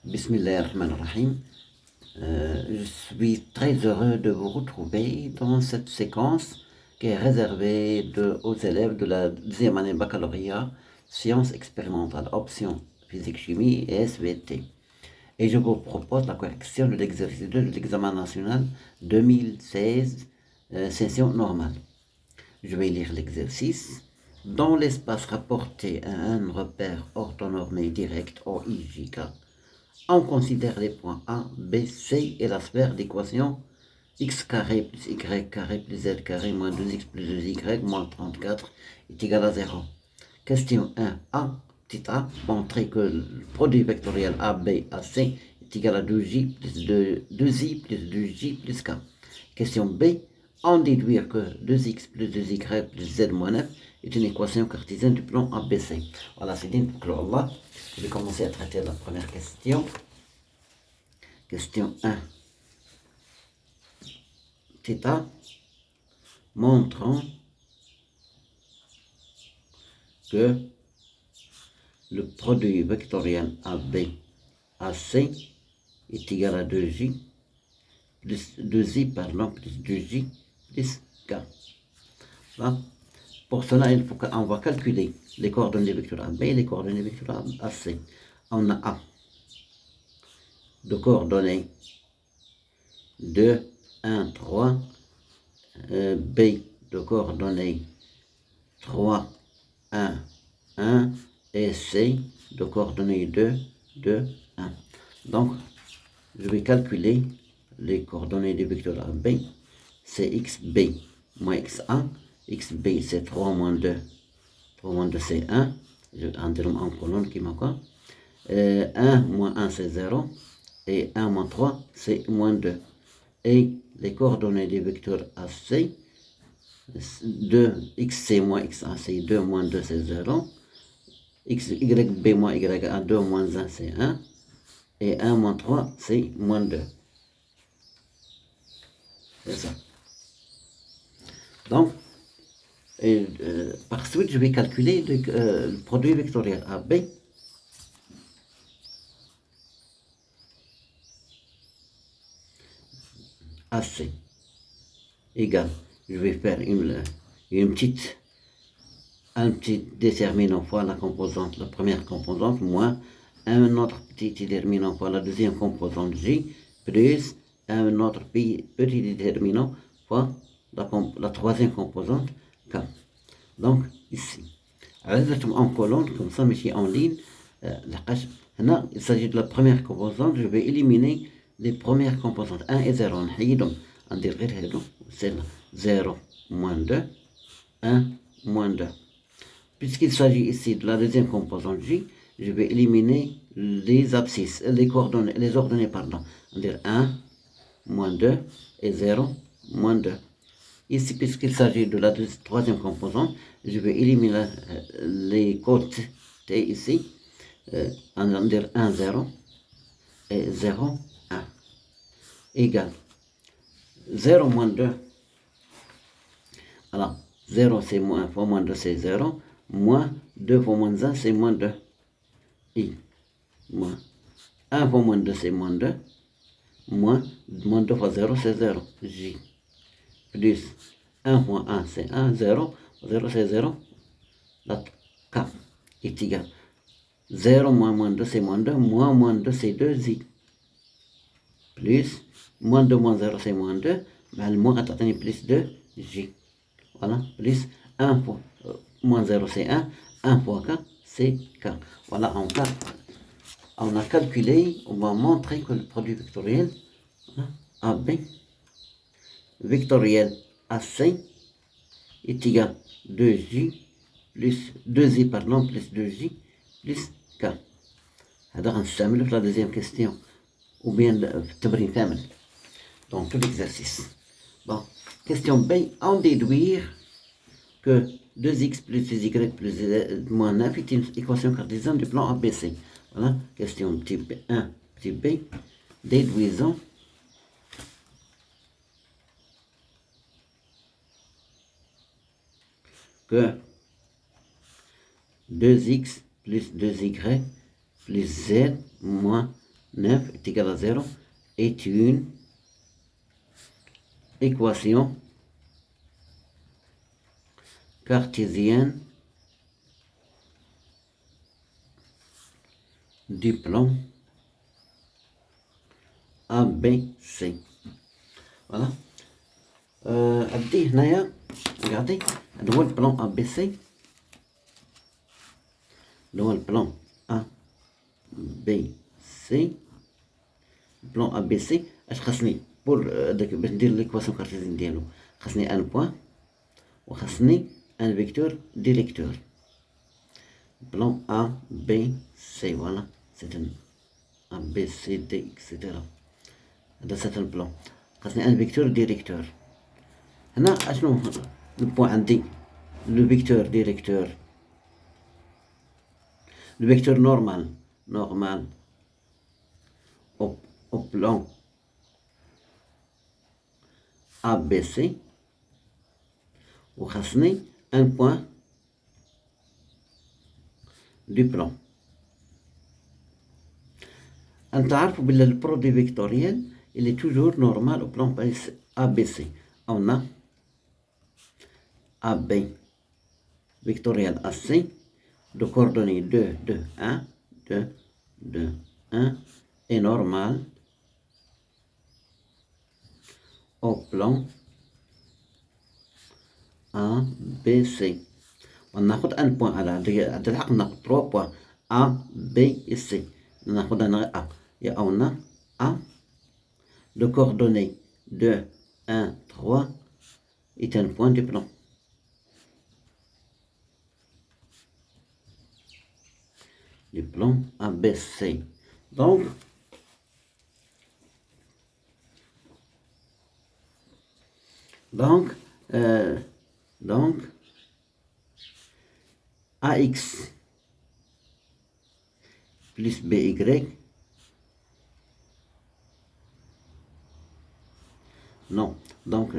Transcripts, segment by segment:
Bismillahirrahmanirrahim. Je suis très heureux de vous retrouver dans cette séquence qui est réservée aux élèves de la deuxième année baccalauréat, sciences expérimentales, option physique-chimie et SVT. Et je vous propose la correction de l'exercice 2 de l'examen national 2016, session normale. Je vais lire l'exercice. Dans l'espace rapporté à un repère orthonormé direct OIJK, on considère les points A, B, C et la sphère d'équation x carré plus y carré plus z carré moins 2x plus 2y moins 34 est égal à 0. Question 1. A, petit a, montrer que le produit vectoriel AB, AC est égal à 2i plus 2i plus 2j plus k. Question B. En déduire que 2x plus 2y plus z moins 9 est une équation cartésienne du plan ABC. Voilà, c'est dit pour Allah. Je vais commencer à traiter la première question. Question 1. Θ montrant que le produit vectoriel AB AC est égal à 2j plus 2i plus 2j plus k. Là, pour cela, il faut qu'on va calculer les coordonnées vectorielles AB et les coordonnées vectorielles AC. On a A de coordonnées 2, 1, 3, B de coordonnées 3, 1, 1 et C de coordonnées 2, 2, 1. Donc, je vais calculer les coordonnées des vecteurs AB. C'est xb moins xa. Xb c'est 3 moins 2. 3 moins 2 c'est 1. Un terme en colonne qui m'a quoi. 1 moins 1 c'est 0. Et 1 moins 3 c'est moins 2. Et les coordonnées des vecteurs AC, 2, xc moins xa c'est 2 moins 2 c'est 0. Yb moins ya, 2 moins 1 c'est 1. Et 1 moins 3 c'est moins 2. C'est ça. Donc, par suite, je vais calculer le produit vectoriel AB. AC égale, je vais faire un petit déterminant fois la composante, la première composante, moins un autre petit déterminant fois la deuxième composante J, plus un autre petit déterminant fois la troisième composante K. Donc, ici, en colonne, comme ça, mais en ligne, il s'agit de la première composante, je vais éliminer les premières composantes 1 et 0. On dirait c'est 0 moins 2, 1 moins 2. Puisqu'il s'agit ici de la deuxième composante J, je vais éliminer les abscisses, les ordonnées, pardon. On dirait 1 moins 2 et 0 moins 2. Ici, puisqu'il s'agit de la troisième composante, je vais éliminer les côtés ici. On va dire 1, 0 et 0, 1 égale 0 moins 2. Alors, 0 c'est moins, fois moins 2 c'est 0, moins 2 fois moins 1 c'est moins 2. I, moins 1 fois moins 2 c'est moins 2, moins 2 fois 0 c'est 0. J, plus 1 fois 1 c'est 1, 0, 0 c'est 0. La K est égal 0 moins 2 c'est moins 2, moins 2 c'est 2i. Plus, moins 2 moins 0 c'est moins 2, mais le moins est plus 2j. Voilà, plus 1 fois moins 0 c'est 1, 1 fois k c'est k. Voilà, on a calculé, on va montrer que le produit vectoriel AB vectoriel AC est égal à 2j plus 2i pardon plus 2j plus k. هذا غنستعملو في la deuxième question ou bien في التمرين كامل donc tout l'exercice. Bon, question B, en déduire que 2x plus 2y plus z moins 9 est une équation cartésienne du plan ABC. Voilà, question type 1, type B, déduisons que 2x plus 2y plus z moins 9 est égal à 0 est une équation cartésienne du plan ABC. Voilà. Regardez, le plan ABC. Le plan ABC. Plan ABC. Pour dire l'équation cartésienne ديالو خاصني un point وخاصني un vecteur directeur. Plan A, B, C, voilà, c'est un A, B, C, D, etc. C'est un plan. خاصني un vecteur directeur. هنا اشنو البوان عندي le vecteur directeur, le vecteur normal au plan ABC وخاصني un point du plan. أنت عارفوا بلي البرودوي فيكتوريال il est toujours normal au plan ABC. On a AB vectoriel AC de coordonnées 2, 2, 1, 2, 2, 1 est normal au plan ABC. وناخد ان بوان على هذا الحق ناخد 3 بوان A B et C. ناخد انا A يا on A de coordonnées 2 1 3 est un point du plan. Du plan ABC. Donc AX plus BY. Non, donc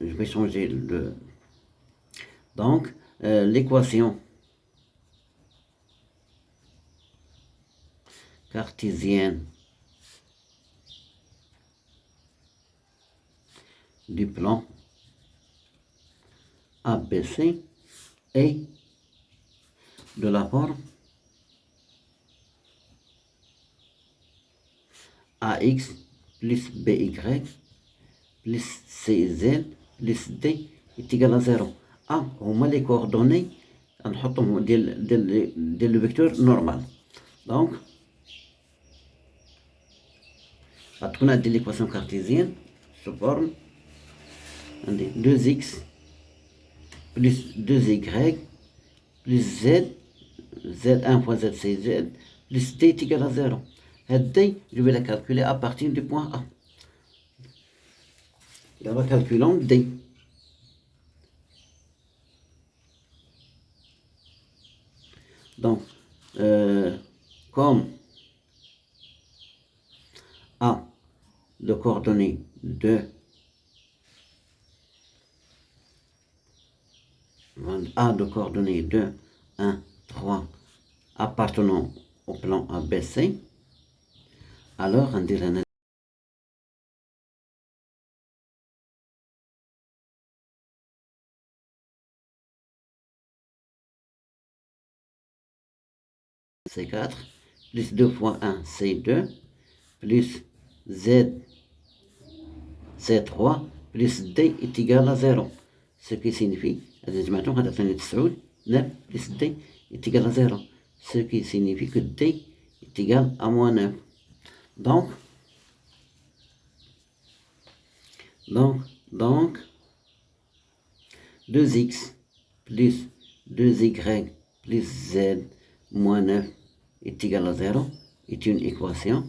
je vais changer le. Donc l'équation cartésienne du plan ABC est de la forme AX plus BY plus CZ plus D est égal à 0. هما les coordonnées نحطهم ديال le vecteur normal. Donc غتكون عندي l'équation cartésienne sous forme عندي 2x plus 2y plus z1 fois z c'est z plus d est égal à 0. Cette d, je vais la calculer à partir du point A. Alors calculons d. Donc, comme A de coordonnées 2, A de coordonnées 2, 1, 3, appartenant au plan ABC, alors on dirait c'est 4, plus 2 fois 1, c'est 2, plus z, c'est 3, plus d est égal à 0. Ce qui signifie, maintenant, on a fait 9 plus d est égal à 0. Ce qui signifie que d est égal à moins 9. Donc 2x plus 2y plus z moins 9 est égal à 0 est une équation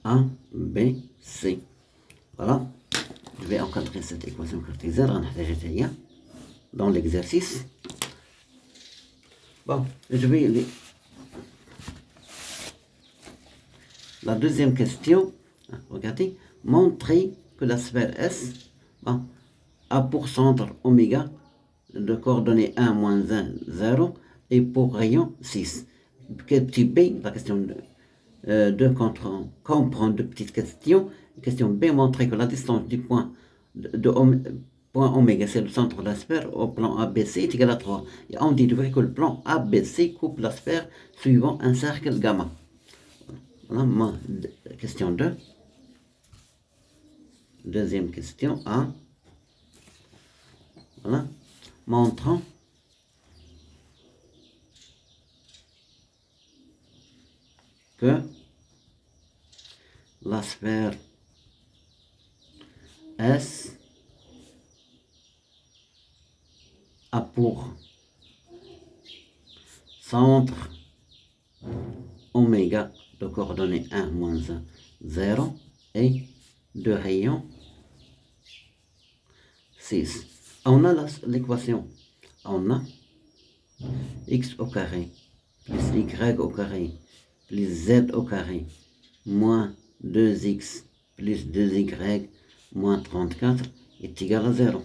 A, B, C. Voilà. Je vais encadrer cette équation cartésienne dans l'exercice. Bon, je vais La deuxième question, regardez, montrer que la sphère S a pour centre oméga de coordonnées 1, moins 1, 0 et pour rayon 6. Petit B, la question 2 comprend deux petites questions. Question B, montrer que la distance du point point oméga, c'est le centre de la sphère, au plan ABC est égal à 3. Et on dit que le plan ABC coupe la sphère suivant un cercle gamma. Voilà, question 2. Deuxième question A. Voilà, montrant que la sphère S a pour centre oméga de coordonnées 1, moins 1, 0 et de rayon 6. On a l'équation. On a x au carré plus y au carré plus z au carré moins 2x plus 2y moins 34 est égal à 0.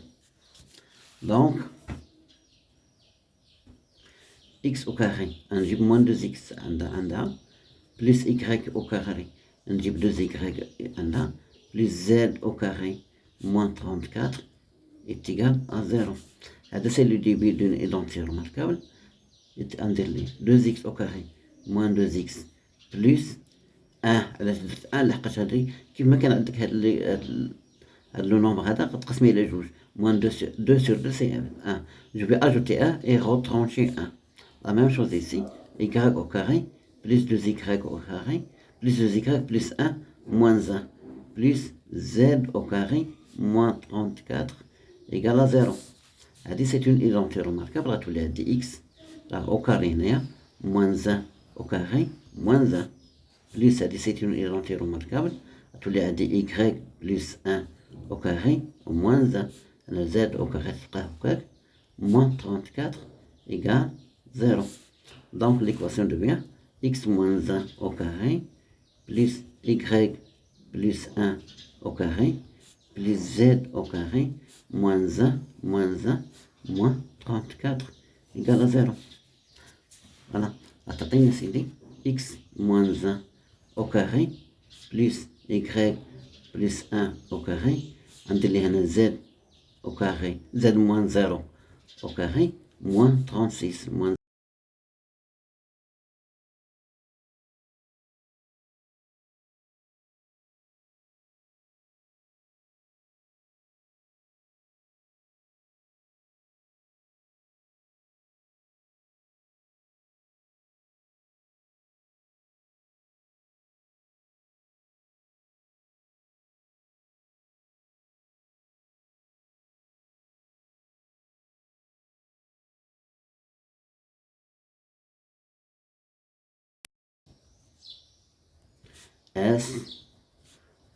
Donc, x au carré, نجيب moins 2x عندها plus y au carré, نجيب 2y عندها plus z au carré moins 34 est égal à 0. C'est le début d'une identité remarquable. 2x au carré moins 2x plus 1 لحقاش هادي كيما كان عندك هاد لو نومبر هذا قد إلى جوج moins 2 sur 2 c'est 1. Je vais ajouter 1 et retrancher 1. La même chose ici, y au carré plus 2y au carré plus 2y plus 1 moins 1 plus z au carré moins 34 égale à 0. C'est une identité remarquable à tous les x là, au carré moins 1 au carré moins 1 plus c'est une identité remarquable à tous les y plus 1 au carré moins 1 le z au carré moins 34 égale 0. Donc l'équation devient x moins 1 au carré plus y plus 1 au carré plus z au carré moins 1 moins 34 égale à 0. Voilà. Attendez, c'est x moins 1 au carré plus y plus 1 au carré. عندي هنا z au carré, z moins 0 au carré, moins 36, moins S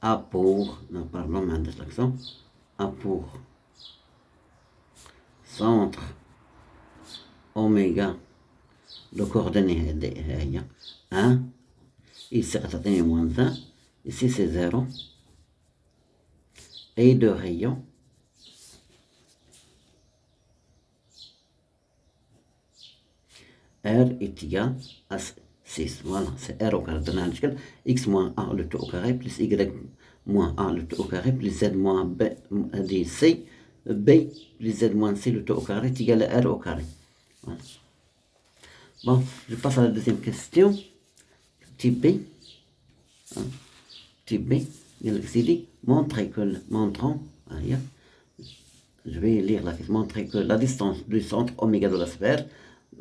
a pour, non, pardon, mais de l'accent, a pour centre oméga de coordonnées 1, ici c'est moins 1, ici c'est 0, et de rayon R est égal à 6. Voilà, c'est R au carré. X moins 1 le tout au carré plus Y moins 1 le tout au carré plus Z moins B, C, B plus Z moins C le tout au carré est égal à R au carré. Voilà. Bon, je passe à la deuxième question. Type B. Type B. C'est dit, montrant, je vais lire la question, montrer que la distance du centre oméga de la sphère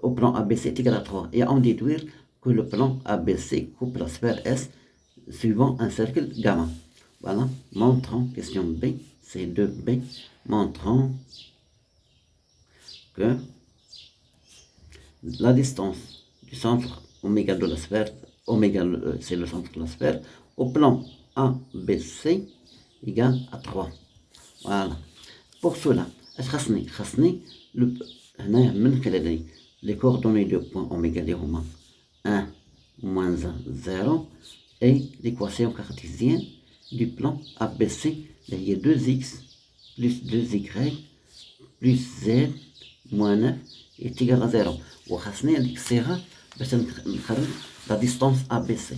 au plan ABC est égal à 3 et en déduire que le plan ABC coupe la sphère S suivant un cercle gamma. Voilà, montrant, question B, c'est 2B, montrant que la distance du centre oméga de la sphère, oméga c'est le centre de la sphère, au plan ABC égale à 3. Voilà. Pour cela, les coordonnées de point oméga des romains 1, moins 1, 0, et l'équation cartésienne du plan ABC. Il y a 2x plus 2y plus z moins 9 est égal à 0. وخاصني هذيك الصيغة باش نخرج la distance ABC.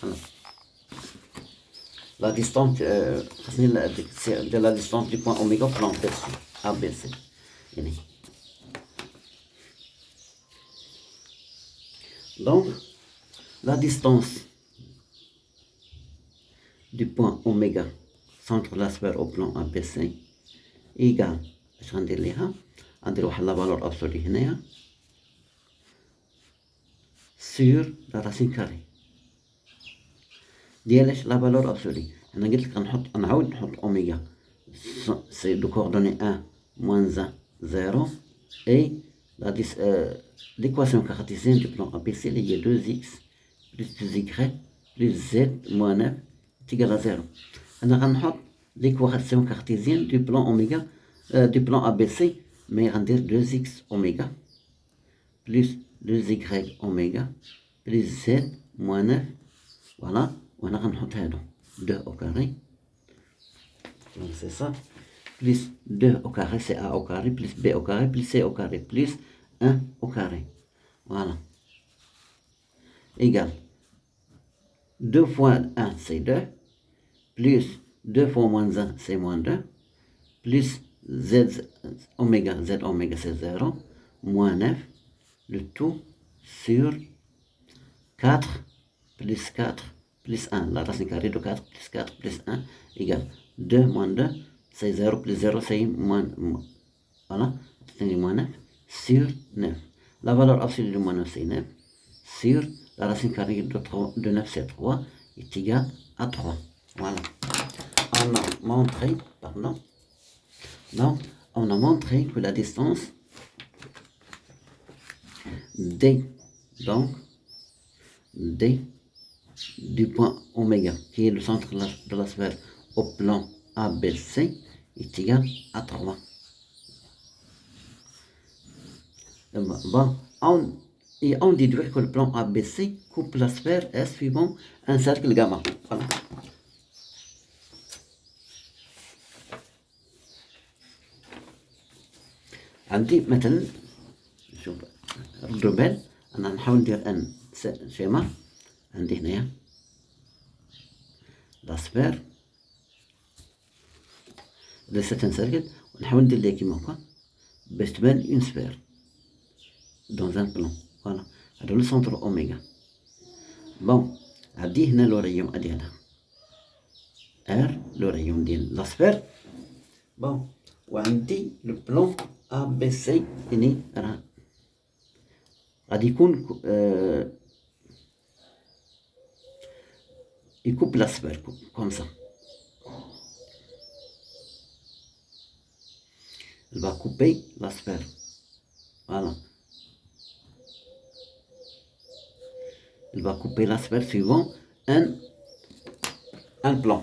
Voilà. La distance, de la distance du point oméga au plan ABC. Donc, la distance du point oméga centre la sphère au plan ABC égale, je vais dire la valeur absolue sur la racine carrée. ديالاش la valeur absolue. أنا قلت لك نعاود نحط أوميغا c'est de coordonnées 1 moins 1 0 et l'équation cartésienne du plan ABC il y a 2x plus 2y plus z moins 9 est égal à 0. أنا غنحط l'équation cartésienne du plan oméga du plan ABC mais غندير 2x oméga plus 2y oméga plus z moins 9 voilà. وهنا غنحط هادو 2 au carré, donc c'est ça, plus 2 au carré, c'est a au carré, plus b au carré, plus c au carré, plus 1 au carré, voilà, égale 2 fois 1 c'est 2, plus 2 fois moins 1 c'est moins 2, plus z oméga c'est 0, moins 9, le tout sur 4 plus 4 plus 1, la racine carrée de 4 plus 4 plus 1 égale 2 moins 2, c'est 0 plus 0, c'est moins, voilà, c'est moins 9 sur 9. La valeur absolue de moins 9, c'est 9 sur la racine carrée de 9, c'est 3, est égal à 3. Voilà. On a montré, pardon, donc on a montré que la distance D, donc D du point oméga, qui est le centre de la sphère au plan ABC, est égal à 3. Bon, on déduit que le plan ABC coupe la sphère S suivant un cercle gamma. Voilà. عندي مثلا شوف ردوا بال أنا نحاول ندير أن شيما عندي هنايا لا سفير ليست ان سيركل ونحاول ندير ليها كيما هكا باش تبان اون سفير دون ان بلان. فوالا هذا لو سونتر اوميغا. بون عندي هنا لو ريون ديالها ار لو ريون ديال لا سفير. بون وعندي لو بلان ا بي سي يعني راه غادي يكون il coupe la sphère comme ça. Il va couper la sphère. Voilà. Il va couper la sphère suivant un plan.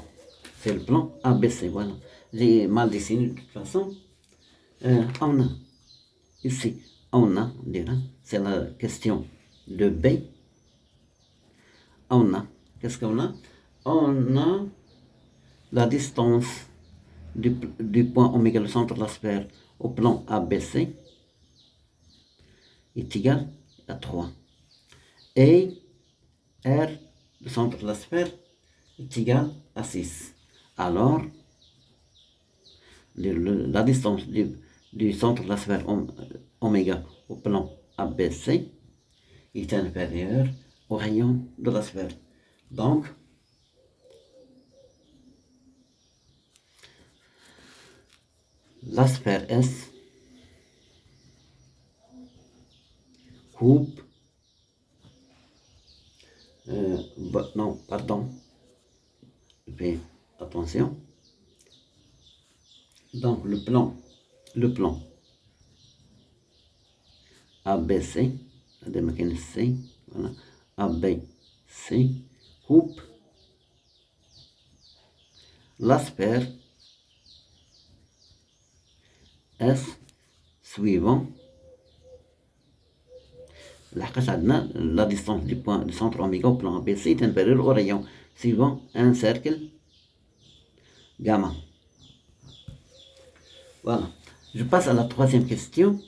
C'est le plan ABC. Voilà. J'ai mal dessiné de toute façon. On a ici, on a, c'est la question de B. On a, qu'est-ce qu'on a? On a la distance du point oméga, le centre de la sphère, au plan ABC est égal à 3. Et R, le centre de la sphère, est égal à 6. Alors, la distance du centre de la sphère oméga au plan ABC est inférieure au rayon de la sphère. Donc, la sphère S coupe, non, pardon, fais attention. Donc le plan ABC, voilà, ABC coupe la sphère S suivant لحقاش عندنا لا ديستانس du point du centre oméga au plan ABC est inférieure au rayon suivant un cercle gamma. Voilà. Je passe à la troisième question.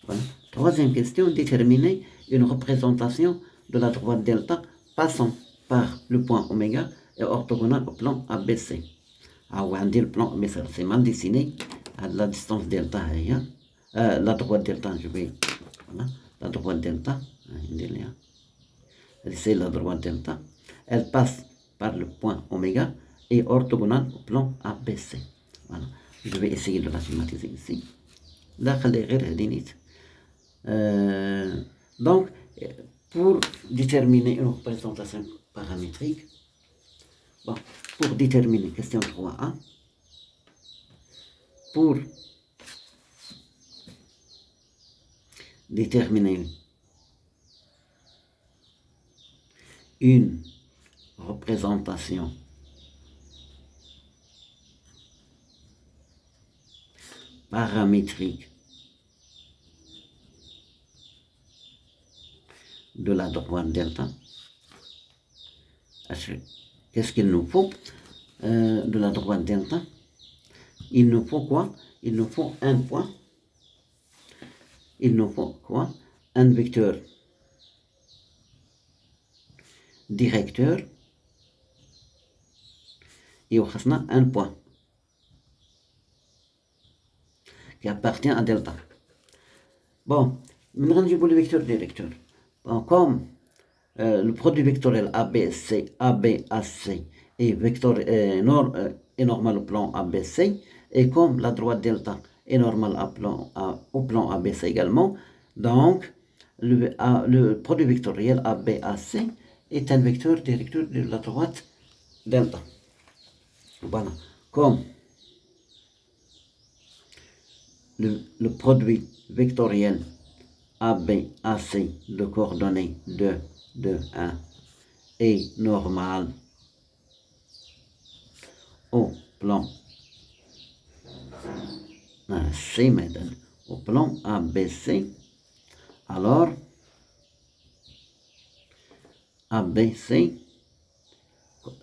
Voilà. Troisième question, déterminer une représentation de la droite delta passant par le point oméga et orthogonale au plan ABC. On va dire le plan ABC, c'est mal dessiné. À la distance delta, la droite delta, je vais. Voilà. La droite delta, c'est la droite delta. Elle passe par le point oméga et orthogonale au plan ABC. Voilà. Je vais essayer de la schématiser ici. Là, donc, pour déterminer une représentation paramétrique, bon, pour déterminer, question 3a, pour déterminer une représentation paramétrique de la droite delta. Qu'est-ce qu'il nous faut de la droite delta? Il nous faut quoi? Il nous faut un point. Il nous faut quoi? Un vecteur directeur et on a un point qui appartient à delta. Bon, maintenant je veux le vecteur directeur. Bon, comme le produit vectoriel ABC, ABAC est normal au plan ABC, et comme la droite delta est normale au plan ABC également, donc le produit vectoriel ABAC est un vecteur directeur de la droite delta. Voilà, comme le produit vectoriel ABAC de coordonnées 2, 2, 1 est normal au plan C maintenant, au plan ABC, alors ABC,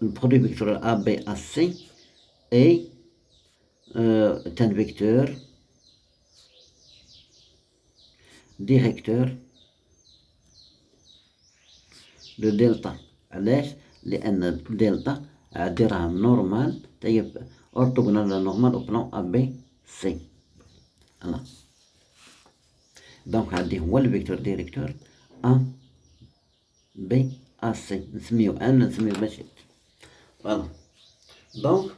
le produit vectoriel ABAC est un vecteur directeur de delta. علاش؟ لأن delta عندها normal طيب orthogonal normal au plan ABC. voilà. donc هذا هو الفيكتور ديريكتور ABC نسميو أنا نسميو ماشي. voilà. donc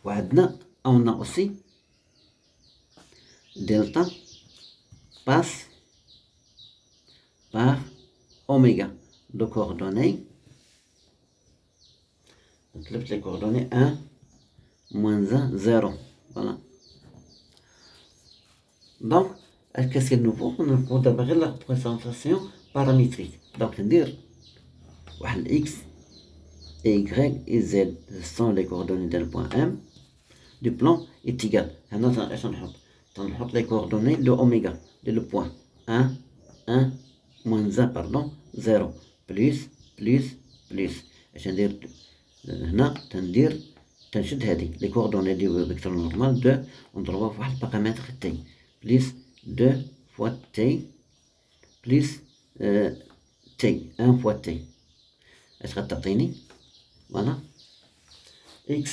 وعندنا on a aussi delta passe par oméga de coordonnées. Donc les coordonnées 1, moins 1, 0. Voilà. Donc, qu'est-ce qu'il nous faut? Il nous faut d'abord la représentation paramétrique. Donc, dire x, y et z sont les coordonnées d'un point M du plan est égal. On les coordonnées de oméga, de le point 1, 1, moins 1, pardon, 0, plus, plus, plus. عشان ندير هنا تنشد هذه لي كوردوني ديال فيكتور نورمال 2 ونضربوها في واحد البارامتر تي بليس 2 فوا تي بليس تي 1 فوا تي اش غتعطيني؟ فوالا x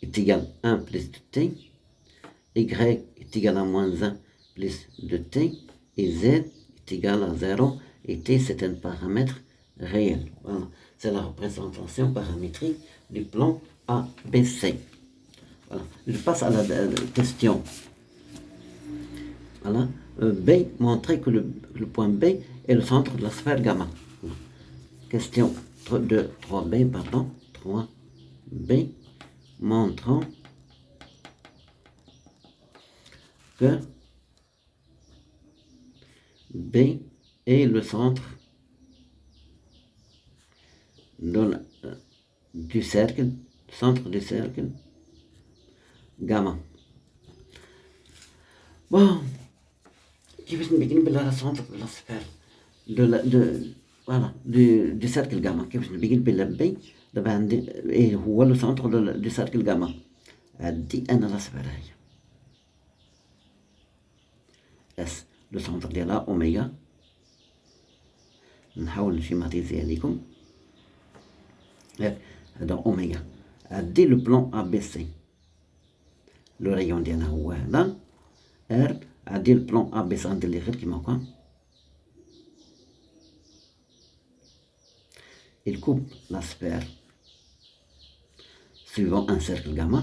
est égal à 1 plus 2t, y est égal à moins 1 plus 2t, et z est égal à 0, et t c'est un paramètre réel. Voilà. C'est la représentation paramétrique du plan ABC. Voilà. Je passe à la question. Voilà. B, montrer que le point B est le centre de la sphère gamma. Voilà. Question 3B, pardon, 3B, montrant que B est le centre du cercle, centre du cercle gamma. Bon, كيفاش نبين بلا سونتر بلا سفير فوالا دو سيركل جاما، كيفاش نبين بلا بي دابا عندي ايه هو لو سونتر دو سيركل جاما. عندي انا لا سفير هي اس لو سونتر ديالها اوميغا. نحاول نشيماتيزيها ليكم. هذا اوميغا. عندي لو بلون ا بي سي، لو ريون ديالها هو هذا ار. عندي البلون ا بي سي غندير ليه غير كيما هكا. il coupe la sphère suivant un cercle gamma،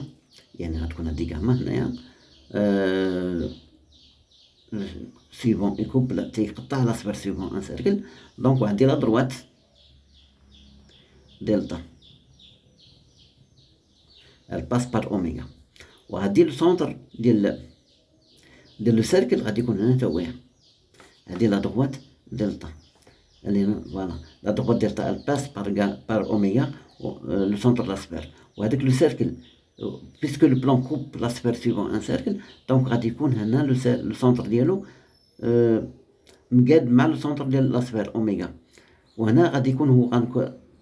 يعني غتكون هادي gamma هنايا suivant il coupe تيقطع la sphère suivant un cercle. دونك وعندي لا دروات دلتا elle passe par oméga. وهادي لو سونتر ديال لو سيركل غادي يكون هنا تا هو. هادي لا دروات دلتا اللي فوالا لا دروات دلتا elle passe par oméga le centre de la sphère. وهذاك لو سيركل puisque le plan coupe la sphère suivant un cercle، دونك غادي يكون هنا لو سونتر ديالو مقاد مع لو سونتر ديال لا سفير اوميغا. وهنا غادي يكون هو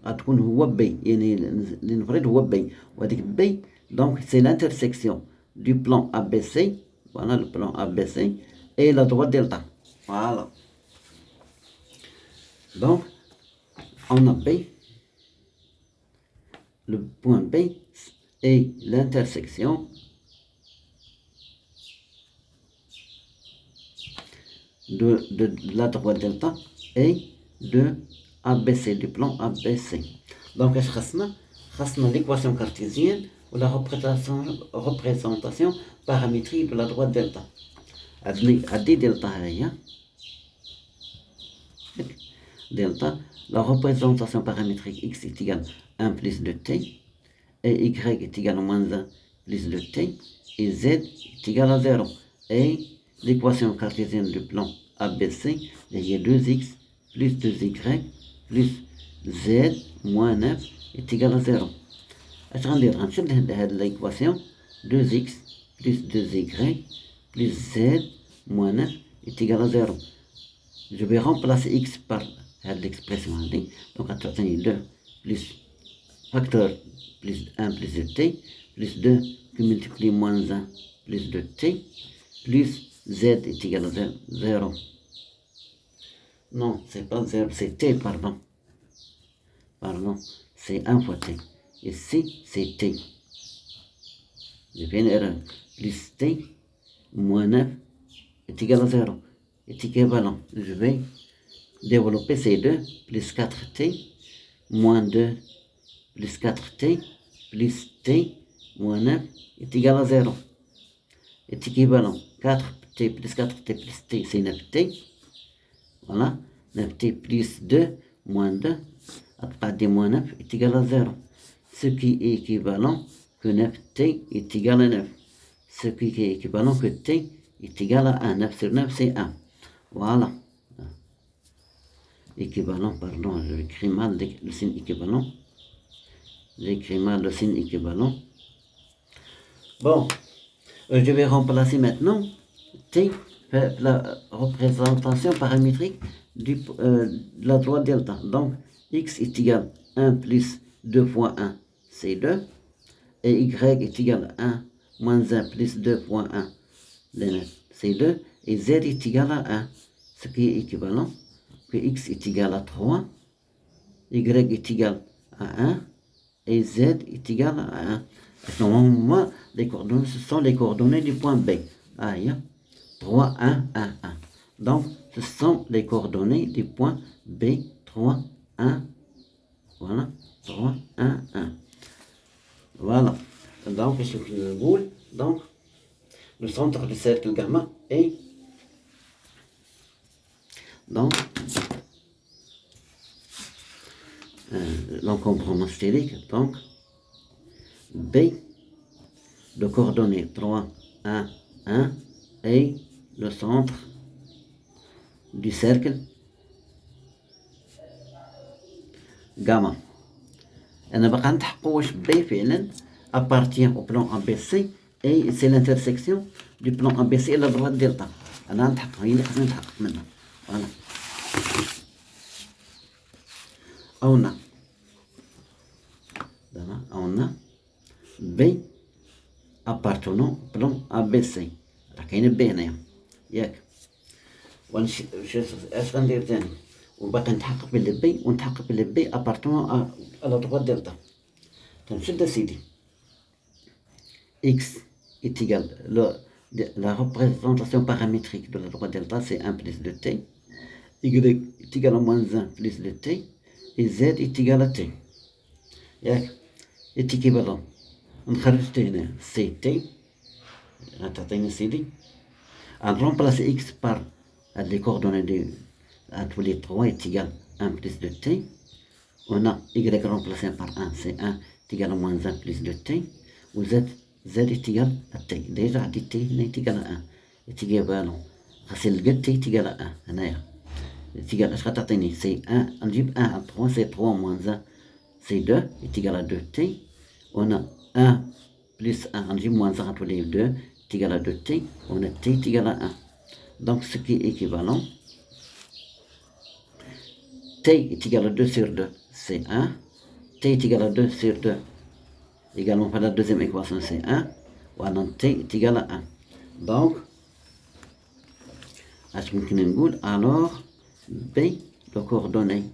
غتكون هو بي، يعني اللي نفرض هو بي، وهذيك بي دونك سي لانترسيكسيون du plan ABC. Voilà le plan ABC et la droite delta. Voilà. Donc, on a B. Le point B est l'intersection de la droite delta et de ABC, du plan ABC. Donc, خاصنا l'équation cartésienne ou la représentation paramétrique de la droite delta. عندي delta هي delta. La représentation paramétrique x est égale à 1 plus de t, et y est égal à moins 1 plus de t, et z est égal à 0. Et l'équation cartésienne du plan ABC, il y a 2x plus 2y plus z moins 9 est égal à 0. اش غندير؟ غنشد هاد l'équation 2x plus 2y plus z moins 9 est égal à 0. Je vais remplacer x par l'expression هذه. Donc غتعطيني 2 plus facteur plus 1 plus de t plus 2 qui multiplie moins 1 plus de t plus z est égal à 0. Non, c'est pas 0, c'est t, pardon. Pardon, c'est 1 fois t. Ici, c'est t. J'ai fait une erreur. Plus t moins 9 est égal à 0. Est équivalent. Je vais développer ces deux. Plus 4t moins 2 plus 4t plus t moins 9 est égal à 0. Est équivalent. 4t plus 4t plus t, c'est 9t. Voilà. 9t plus 2 moins 2, à partir de moins 9 est égal à 0. Ce qui est équivalent que 9t est égal à 9. Ce qui est équivalent que t est égal à 1. 9 sur 9, c'est 1. Voilà. Équivalent, pardon, j'écris mal le signe équivalent. J'écris mal le signe équivalent. Bon, je vais remplacer maintenant t, la représentation paramétrique de la droite delta. Donc, x est égal à 1 plus 2 fois 1, c'est 2. Et y est égal à 1 moins 1 plus 2 fois 1, c'est 2. Et z est égal à 1, ce qui est équivalent que x est égal à 3, y est égal à 1, et z est égal à 1. Normalement, les coordonnées, ce sont les coordonnées du point B. Ah, 3, 1, 1, 1. Donc, ce sont les coordonnées du point B, 3, 1, voilà, 3, 1, 1. Voilà. Donc, je le boule. Donc, le centre du cercle gamma est donc l'encombrement stérique. Donc, B de coordonnées 3, 1, 1 est le centre du cercle gamma. أنا باقا نتحقق واش بي فعلا appartient au plan ABC Et c'est l'intersection du plan ABC et la droite delta. أنا نتحقق هي اللي خصني نتحقق منها. Voilà. On a B appartenant au plan ABC. راه كاين B هنايا ياك. اش غندير تاني؟ وباقي نتحقق بلي بي ونتحقق بلي بي appartenant à la droite delta. تنشد سيدي x est égal la représentation paramétrique de la droite delta c'est 1 plus 2t, y est égal à moins 1 plus 2t, et z est égal à t. ياك est équivalent نخرج t هنا c'est t غتعطيني سيدي نرومبلاسي x par les coordonnées de les 3 est égal à 1 plus 2t. On a y remplacé par 1, c'est 1 est égal à moins 1 plus 2t. Ou z est égal à t. Déjà, t est égal à 1. est égal à c'est le t est égal à 1. est égal à c'est 1, on dit 1 à 3, c'est 3 moins 1, c'est 2, est égal à 2t. On a 1 plus 1, on dit moins 1 à tous les 2, est égal à 2t. On a t est égal à 1. Donc, ce qui est équivalent, t est égal à 2 sur 2, c'est 1. t est égal à 2 sur 2, également par la deuxième équation, c'est 1. Ou alors t est égal à 1. Donc, alors, B, le coordonnée